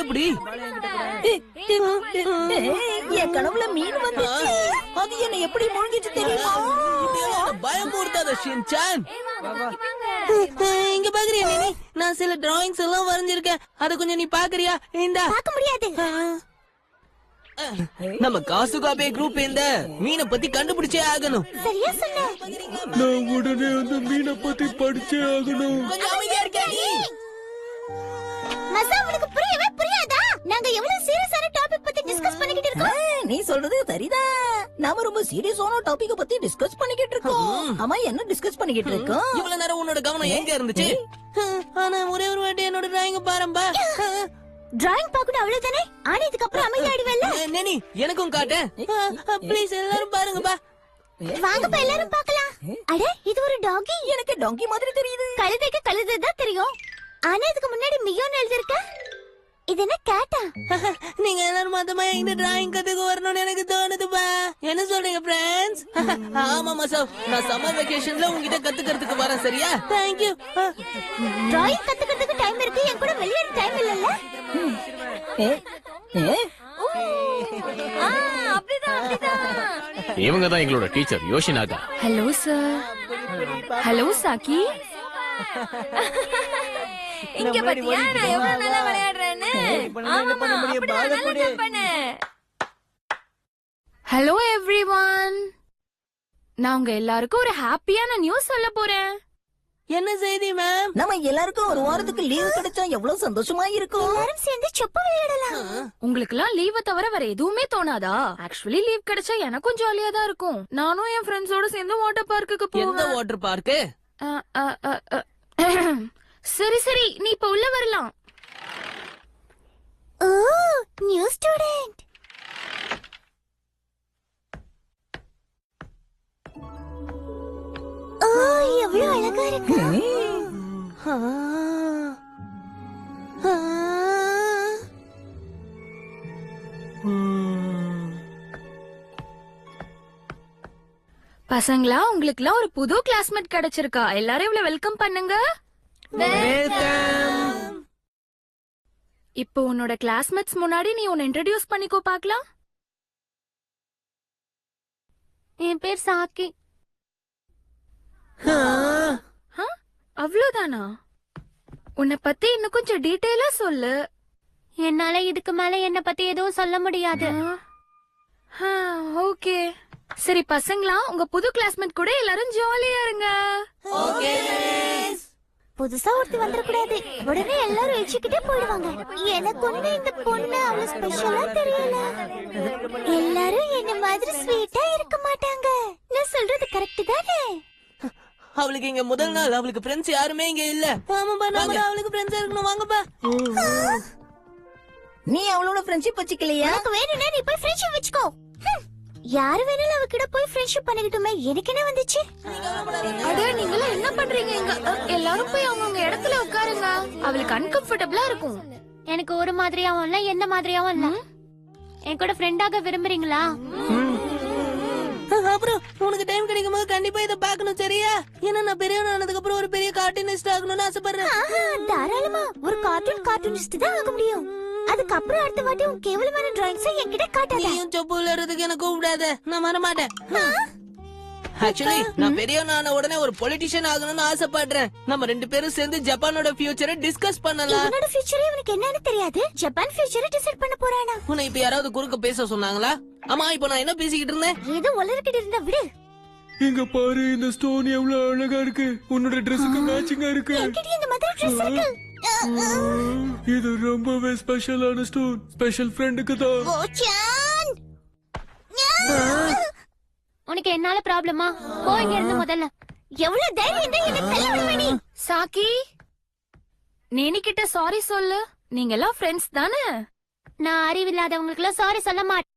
எப்படி? என் கனவுல மீன் வந்துச்சு. அது என்ன எப்படி மூழ்கிச்சு தெரியுமா? பயமுறுத்தாத ஷின்சான். இங்க பாக்குறியா நீ? நான் சில டிராயிங்ஸ் எல்லாம் வரைஞ்சிருக்கேன். அத கொஞ்சம் நீ பாக்குறியா? இந்தா. பார்க்க முடியாது. நம்ம காசுகாபே குரூப் இந்த மீனை பத்தி கண்டுபிடிச்சே ஆகணும். சரியா சொன்ன. நான் உடனே அந்த மீனை பத்தி படிச்சே ஆகணும். கொஞ்சம் அமைதியா இருக்கியா நீ? மசா, உனக்கு புரியவே புரியாதா? நாங்க எவ்வளவு சீரியஸான டாபிக் பத்தி டிஸ்கஸ் பண்ணிக்கிட்டு இருக்கோம். நீ சொல்றது சரிதான். நாம ரொம்ப சீரியஸான டாபிக் பத்தி டிஸ்கஸ் பண்ணிக்கிட்டு இருக்கோம். ஆமா, என்ன டிஸ்கஸ் பண்ணிக்கிட்டு இருக்கோம்? இவ்வளவு நேரம் உன்னோட கவனம் எங்க இருந்துச்சு? ஆனா ஒரே ஒரு வாட்டி என்னோட டிராயிங் பாரும்பா. டிராயிங் பாக்கணும் அவ்வளவுதானே. ஆனா இதுக்கு அப்புறம் அமைதி ஆடுவல்ல. நெனி எனக்கும் காட்டு. ப்ளீஸ் எல்லாரும் பாருங்கப்பா. வாங்கப்பா எல்லாரும் பார்க்கலாம். அட, இது ஒரு டாகி. எனக்கு டாங்கி மாதிரி தெரியுது. கழுதைக்கு கழுதைதான் தெரியும். ஆனா இதுக்கு முன்னாடி மியோன்னு எழுதிருக்க. இது என்ன கேட்டா? நீங்க எல்லாரும் மொத்தமா இந்த டிராயிங் கத்துக்கு வரணும்னு எனக்கு தோணுதுப்பா. என்ன சொல்றீங்க ஃப்ரெண்ட்ஸ்? ஆமா மசா, நான் சம்மர் வெகேஷன்ல உங்ககிட்ட கத்துக்கிறதுக்கு வரேன். சரியா? Thank you. டிராயிங் கத்துக்கிறதுக்கு டைம் இருக்கு, என் கூட வெளியேற டைம் இல்லல்ல. இவங்க தான் எங்களோட teacher Yoshinaga. Hello sir. Hello Saki. இங்க பாத்தியா நான் எவ்வளவு நல்லா விளையாடுறேன்னு. Hello everyone. நான் உங்க எல்லாருக்கும் ஒரு ஹாப்பியான நியூஸ் சொல்ல போறேன். என்ன செய்தி மேம்? நம்ம எல்லாருக்கும் ஒரு வாரத்துக்கு லீவ் கிடைச்சா எவ்வளவு சந்தோஷமா இருக்கும். எல்லாரும் சேர்ந்து சொப்பு விளையாடலாம். உங்களுக்குலாம் லீவை தவிர வேற எதுவுமே தோணாதா? ஆக்சுவலி லீவ் கிடைச்சா எனக்கும் ஜாலியா தான் இருக்கும். நானும் என் ஃப்ரெண்ட்ஸோட சேர்ந்து வாட்டர் பார்க்குக்கு எந்த போவேன். Water park? சரி சரி, நீ இப்ப உள்ள வரலாம். ஓ, நியூ ஸ்டூடண்ட். ஓ, எவ்வளவு அழகா இருக்கு. பசங்களா, உங்களுக்குலாம் ஒரு புது கிளாஸ்மேட் கிடைச்சிருக்கா. எல்லாரும் இவ்வளவு வெல்கம் பண்ணுங்க. இப்போ உன்னோட கிளாஸ்மேட்ஸ் முன்னாடி நீ உன்னை இன்ட்ரோடியூஸ் பண்ணிக்கோ பார்க்கலாம். என் பேர் சாக்கி. அவ்வளவுதானா? உன்னை பத்தி இன்னும் கொஞ்சம் டீடைலா சொல்லு. என்னால இதுக்கு மேல என்ன பத்தி எதுவும் சொல்ல முடியாது. ஓகே. சரி பசங்களா, உங்க புது கிளாஸ்மேட் கூட எல்லாரும் ஜாலியா இருங்க. புதுசா ஒருத்தி வந்துடக்கூடாது. உடனே எல்லாரும் வச்சுக்கிட்டே போயிடுவாங்க. எனக்கு ஒண்ணு இந்த பொண்ணு அவ்வளவு ஸ்பெஷலா தெரியல. எல்லாரும் என்ன மாதிரி ஸ்வீட்டா இருக்க மாட்டாங்க. நான் சொல்றது கரெக்ட் தானே? அவளுக்கு இங்க முதல் நாள். அவளுக்கு ஃப்ரெண்ட்ஸ் யாருமே இங்க இல்ல. ஆமாப்பா, நாம அவளுக்கு ஃப்ரெண்ட்ஸா இருக்கணும். வாங்கப்பா. நீ அவளோட ஃப்ரெண்ட்ஷிப் வச்சுக்கலையா? எனக்கு வேணும்னா நீ போய் ஃப்ரெண்ட்ஷிப் வச்சுக்கோ. யாரு வேணாலும் அவகிட்ட போய் ஃப்ரெண்ட்ஷிப் பண்ணிக்கிட்டுமே. எனக்கு என்ன வந்துச்சு? அட, நீங்களா என்ன பண்றீங்க இங்க? எல்லாரும் போய் அவங்க இடத்துல உட்காருங்க. அவளுக்கு அன்கம்ஃபர்டபிளா இருக்கும். எனக்கு ஒரு மாதிரியாவும் இல்ல, எந்த மாதிரியாவும் இல்ல. என் கூட ஃப்ரெண்டாக விரும்புறீங்களா? அப்புறம் உனக்கு டைம் கிடைக்கும் போது கண்டிப்பா இதை பாக்கணும். சரியா? ஏன்னா நான் பெரியவன் ஆனதுக்கு அப்புறம் ஒரு பெரிய கார்ட்டூனிஸ்ட் ஆகணும்னு ஆசைப்படுறேன். தாராளமா ஒரு கார்ட்டூனிஸ்ட் தான் ஆக முடியும். அதுக்கப்புறம் அடுத்த வாட்டி உன் கேவலமான டிராயிங்ஸை என்கிட்ட காட்டாத. நீயும் சொப்பு விளையாடுறதுக்கு எனக்கு கூப்பிடாத. நான் வர மாட்டேன். ஆக்சுவலி நான் பெரியவன் ஆன உடனே ஒரு பொலிட்டிஷியன் ஆகணும்னு ஆசைப்படுறேன். நம்ம ரெண்டு பேரும் சேர்ந்து ஜப்பானோட ஃபியூச்சரை டிஸ்கஸ் பண்ணலாம். என்னோட ஃபியூச்சரே உனக்கு என்னன்னு தெரியாது. ஜப்பான் ஃபியூச்சரை டிசைட் பண்ண போறானா? உன்னை இப்ப யாராவது குறுக்க பேச சொன்னாங்களா? ஆமா, இப்ப நான் என்ன பேசிக்கிட்டு இருந்தேன்? ஏதோ உலர்கிட்ட இருந்தா விடு. இங்க பாரு, இந்த ஸ்டோன் எவ்வளவு அழகா இருக்கு. உன்னோட ட்ரெஸ்ஸுக்கு மேட்சிங்கா இருக்கு. என்கிட்ட இந்த மாதிரி ட்ரெஸ் இருக்கு. இது ரொம்பவே ஸ்பெஷலான ஸ்டோன். ஸ்பெஷல் ஃப்ரெண்டுக்கு தான். ஓச்சான், உனக்கு என்னால ப்ராப்ளமா? போங்க இருந்து முதல்ல. எவ்வளவு தைரியம் தான் என்ன தள்ளி விடுவ? சாக்கி, நேனி கிட்ட சாரி சொல்லு. நீங்க எல்லாம் ஃப்ரெண்ட்ஸ் தானே? நான் அறிவில்லாதவங்களுக்கு எல்லாம் சாரி சொல்ல மாட்டேன்.